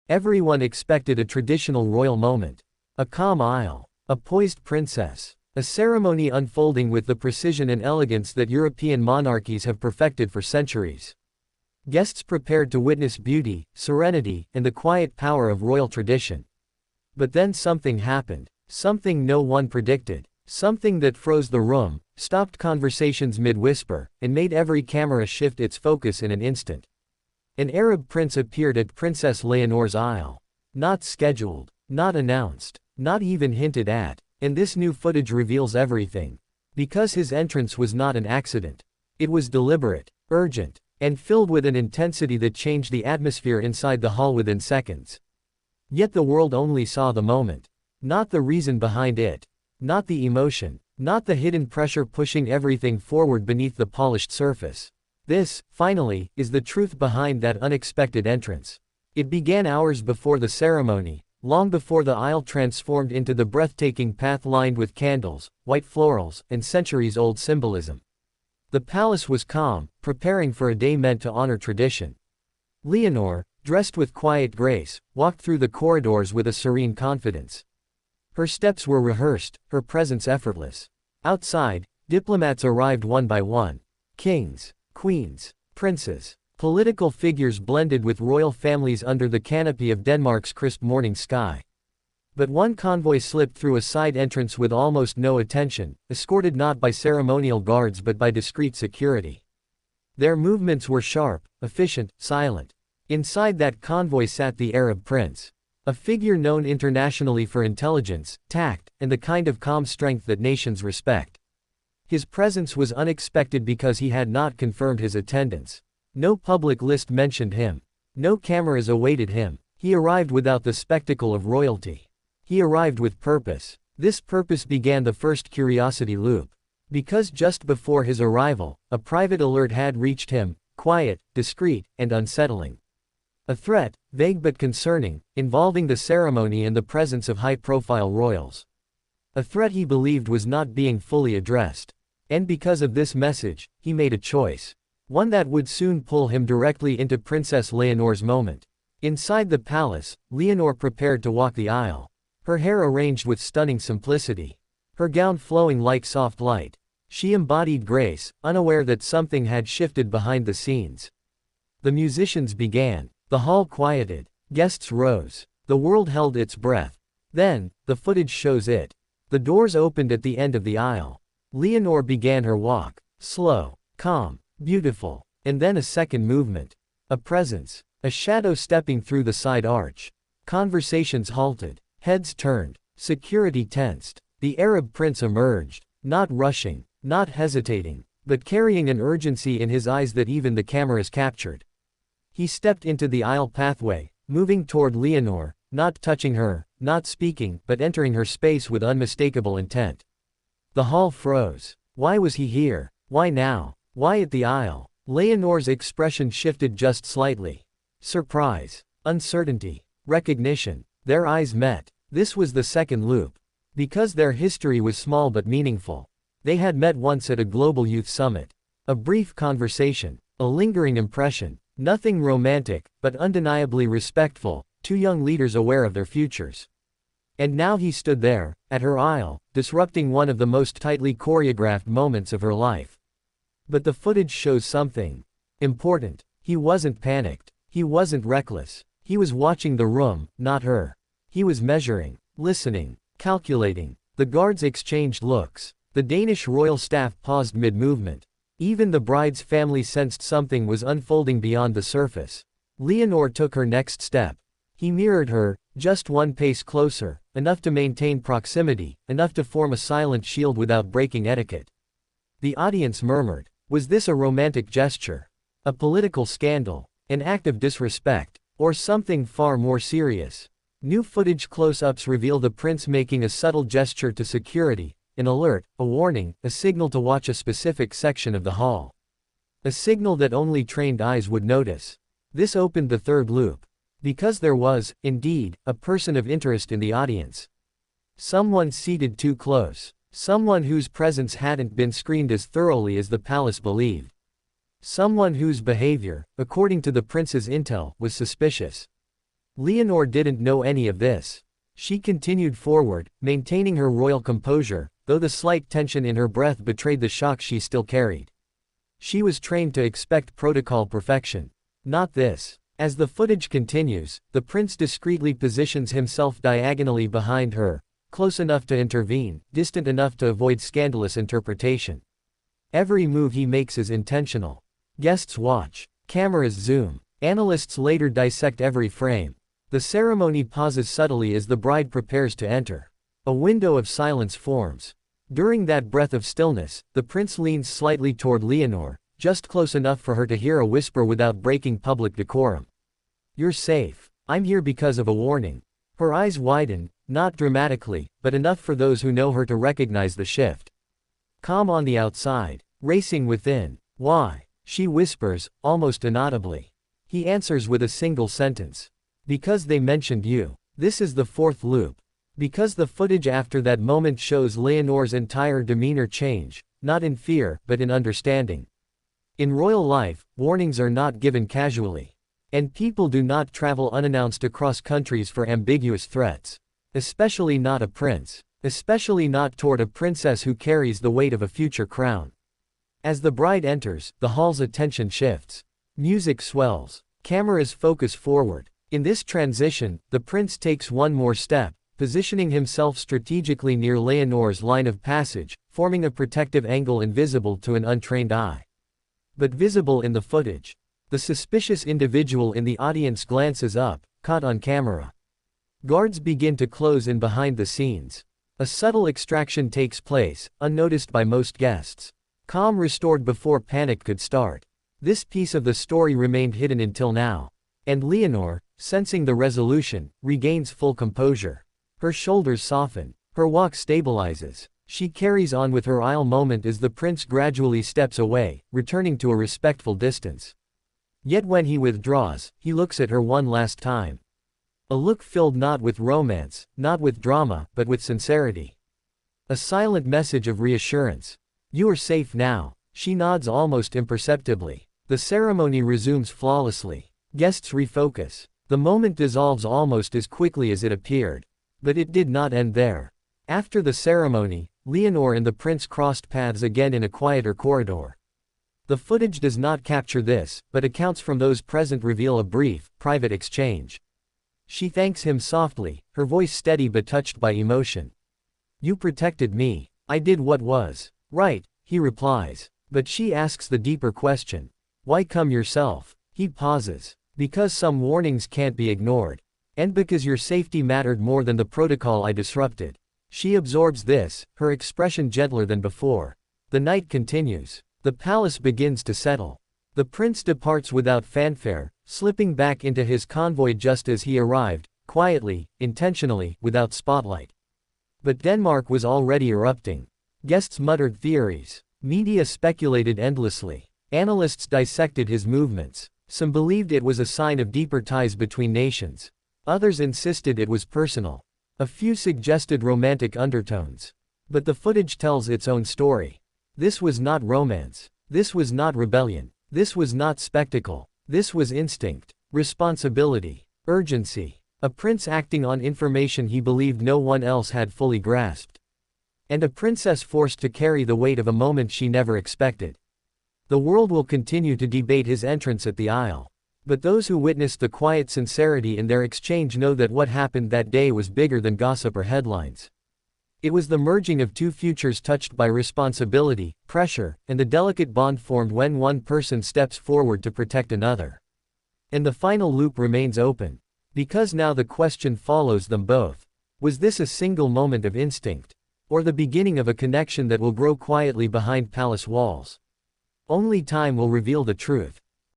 Everyone expected a traditional royal moment. A calm aisle. A poised princess. A ceremony unfolding with the precision and elegance that European monarchies have perfected for centuries. Guests prepared to witness beauty, serenity, and the quiet power of royal tradition. But then something happened. Something no one predicted. Something that froze the room, stopped conversations mid-whisper, and made every camera shift its focus in an instant. An Arab prince appeared at Princess Leonor's aisle. Not scheduled. Not announced. Not even hinted at. And this new footage reveals everything. Because his entrance was not an accident. It was deliberate, urgent, and filled with an intensity that changed the atmosphere inside the hall within seconds. Yet the world only saw the moment. Not the reason behind it. Not the emotion. Not the hidden pressure pushing everything forward beneath the polished surface. This, finally, is the truth behind that unexpected entrance. It began hours before the ceremony, long before the aisle transformed into the breathtaking path lined with candles, white florals, and centuries-old symbolism. The palace was calm, preparing for a day meant to honor tradition. Leonor, dressed with quiet grace, walked through the corridors with a serene confidence. Her steps were rehearsed, her presence effortless. Outside, diplomats arrived one by one. Kings, queens, princes, political figures blended with royal families under the canopy of Denmark's crisp morning sky. But one convoy slipped through a side entrance with almost no attention, escorted not by ceremonial guards but by discreet security. Their movements were sharp, efficient, silent. Inside that convoy sat the Arab prince. A figure known internationally for intelligence, tact, and the kind of calm strength that nations respect. His presence was unexpected because he had not confirmed his attendance. No public list mentioned him. No cameras awaited him. He arrived without the spectacle of royalty. He arrived with purpose. This purpose began the first curiosity loop. Because just before his arrival, a private alert had reached him, quiet, discreet, and unsettling. A threat, vague but concerning, involving the ceremony and the presence of high-profile royals. A threat he believed was not being fully addressed. And because of this message, he made a choice. One that would soon pull him directly into Princess Leonor's moment. Inside the palace, Leonor prepared to walk the aisle. Her hair arranged with stunning simplicity. Her gown flowing like soft light. She embodied grace, unaware that something had shifted behind the scenes. The musicians began. The hall quieted. Guests rose. The world held its breath. Then, the footage shows it. The doors opened at the end of the aisle. Leonor began her walk. Slow, calm, beautiful. And then a second movement. A presence. A shadow stepping through the side arch. Conversations halted. Heads turned. Security tensed. The Arab prince emerged. Not rushing. Not hesitating. But carrying an urgency in his eyes that even the cameras captured. He stepped into the aisle pathway, moving toward Leonor, not touching her, not speaking, but entering her space with unmistakable intent. The hall froze. Why was he here? Why now? Why at the aisle? Leonor's expression shifted just slightly. Surprise. Uncertainty. Recognition. Their eyes met. This was the second loop. Because their history was small but meaningful. They had met once at a global youth summit. A brief conversation. A lingering impression. Nothing romantic, but undeniably respectful, two young leaders aware of their futures. And now he stood there, at her aisle, disrupting one of the most tightly choreographed moments of her life. But the footage shows something important. He wasn't panicked. He wasn't reckless. He was watching the room, not her. He was measuring, listening, calculating. The guards exchanged looks. The Danish royal staff paused mid-movement. Even the bride's family sensed something was unfolding beyond the surface. Leonor took her next step. He mirrored her, just one pace closer, enough to maintain proximity, enough to form a silent shield without breaking etiquette. The audience murmured. Was this a romantic gesture? A political scandal? An act of disrespect? Or something far more serious? New footage close-ups reveal the prince making a subtle gesture to security. An alert, a warning, a signal to watch a specific section of the hall. A signal that only trained eyes would notice. This opened the third loop. Because there was, indeed, a person of interest in the audience. Someone seated too close. Someone whose presence hadn't been screened as thoroughly as the palace believed. Someone whose behavior, according to the prince's intel, was suspicious. Leonor didn't know any of this. She continued forward, maintaining her royal composure, though the slight tension in her breath betrayed the shock she still carried. She was trained to expect protocol perfection. Not this. As the footage continues, the prince discreetly positions himself diagonally behind her, close enough to intervene, distant enough to avoid scandalous interpretation. Every move he makes is intentional. Guests watch. Cameras zoom. Analysts later dissect every frame. The ceremony pauses subtly as the bride prepares to enter. A window of silence forms. During that breath of stillness, the prince leans slightly toward Leonor, just close enough for her to hear a whisper without breaking public decorum. "You're safe. I'm here because of a warning." Her eyes widen, not dramatically, but enough for those who know her to recognize the shift. Calm on the outside, racing within. "Why?" she whispers, almost inaudibly. He answers with a single sentence. "Because they mentioned you." This is the fourth loop. Because the footage after that moment shows Leonor's entire demeanor change, not in fear, but in understanding. In royal life, warnings are not given casually. And people do not travel unannounced across countries for ambiguous threats. Especially not a prince. Especially not toward a princess who carries the weight of a future crown. As the bride enters, the hall's attention shifts. Music swells. Cameras focus forward. In this transition, the prince takes one more step, positioning himself strategically near Leonor's line of passage, forming a protective angle invisible to an untrained eye. But visible in the footage. The suspicious individual in the audience glances up, caught on camera. Guards begin to close in behind the scenes. A subtle extraction takes place, unnoticed by most guests. Calm restored before panic could start. This piece of the story remained hidden until now. And Leonor, sensing the resolution, regains full composure. Her shoulders soften. Her walk stabilizes. She carries on with her aisle moment as the prince gradually steps away, returning to a respectful distance. Yet when he withdraws, he looks at her one last time. A look filled not with romance, not with drama, but with sincerity. A silent message of reassurance. "You are safe now." She nods almost imperceptibly. The ceremony resumes flawlessly. Guests refocus. The moment dissolves almost as quickly as it appeared. But it did not end there. After the ceremony, Leonor and the prince crossed paths again in a quieter corridor. The footage does not capture this, but accounts from those present reveal a brief, private exchange. She thanks him softly, her voice steady but touched by emotion. "You protected me. I did what was right," he replies. But she asks the deeper question. "Why come yourself?" He pauses. "Because some warnings can't be ignored. And because your safety mattered more than the protocol I disrupted." She absorbs this, her expression gentler than before. The night continues. The palace begins to settle. The prince departs without fanfare, slipping back into his convoy just as he arrived, quietly, intentionally, without spotlight. But Denmark was already erupting. Guests muttered theories. Media speculated endlessly. Analysts dissected his movements. Some believed it was a sign of deeper ties between nations. Others insisted it was personal. A few suggested romantic undertones. But the footage tells its own story. This was not romance. This was not rebellion. This was not spectacle. This was instinct, responsibility, urgency. A prince acting on information he believed no one else had fully grasped. And a princess forced to carry the weight of a moment she never expected. The world will continue to debate his entrance at the aisle. But those who witnessed the quiet sincerity in their exchange know that what happened that day was bigger than gossip or headlines. It was the merging of two futures touched by responsibility, pressure, and the delicate bond formed when one person steps forward to protect another. And the final loop remains open. Because now the question follows them both. Was this a single moment of instinct? Or the beginning of a connection that will grow quietly behind palace walls? Only time will reveal the truth.